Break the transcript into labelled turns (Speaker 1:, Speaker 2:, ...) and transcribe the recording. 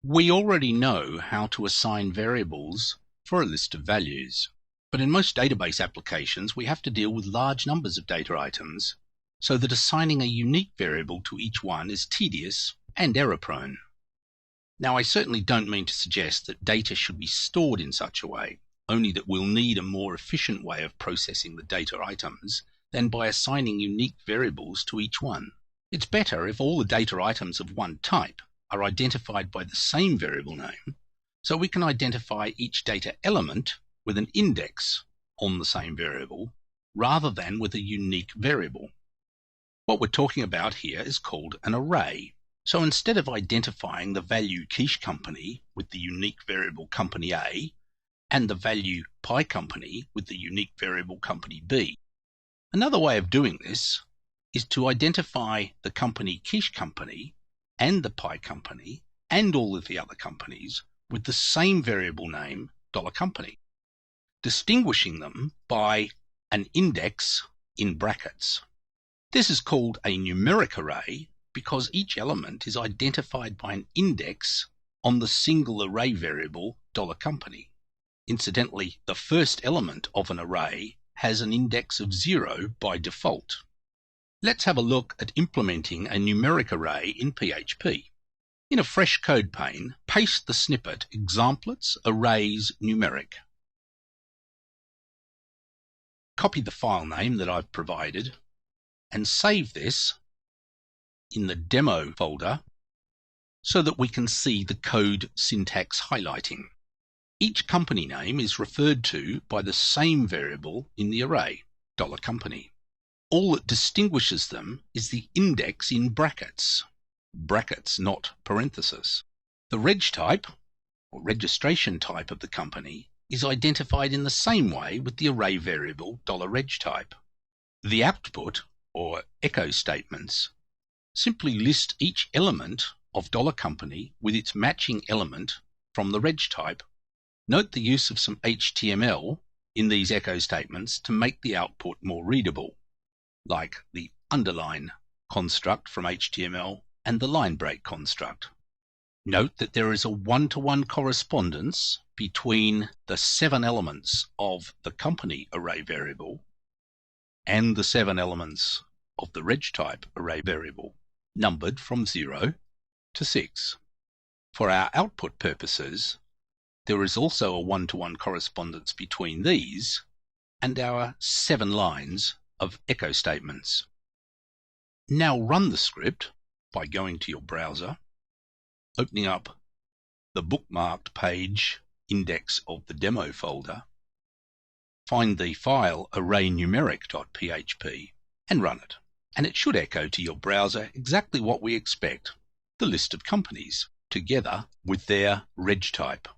Speaker 1: We already know how to assign variables for a list of values, but in most database applications we have to deal with large numbers of data items, so that assigning a unique variable to each one is tedious and error-prone. Now, I certainly don't mean to suggest that data should be stored in such a way, only that we'll need a more efficient way of processing the data items than by assigning unique variables to each one. It's better if all the data items of one type are identified by the same variable name, so we can identify each data element with an index on the same variable, rather than with a unique variable. What we're talking about here is called an array. So instead of identifying the value quiche company with the unique variable company A, and the value pie company with the unique variable company B, another way of doing this is to identify the company quiche company and the pie company and all of the other companies with the same variable name $company, distinguishing them by an index in brackets. This is called a numeric array because each element is identified by an index on the single array variable $company. Incidentally, the first element of an array has an index of 0 by default. Let's have a look at implementing a numeric array in PHP. In a fresh code pane, paste the snippet examplets arrays numeric. Copy the file name that I've provided and save this in the demo folder so that we can see the code syntax highlighting. Each company name is referred to by the same variable in the array, $company. All that distinguishes them is the index in brackets, not parentheses. The reg type, or registration type of the company, is identified in the same way with the array variable $reg type. The output, or echo statements, simply list each element of $company with its matching element from the reg type. Note the use of some HTML in these echo statements to make the output more readable, like the underline construct from HTML and the line break construct. Note that there is a one-to-one correspondence between the 7 elements of the company array variable and the 7 elements of the reg type array variable, numbered from 0 to 6. For our output purposes, there is also a one-to-one correspondence between these and our 7 lines of echo statements. Now run the script by going to your browser, opening up the bookmarked page index of the demo folder, find the file arraynumeric.php and run it. And it should echo to your browser exactly what we expect, the list of companies, together with their reg type.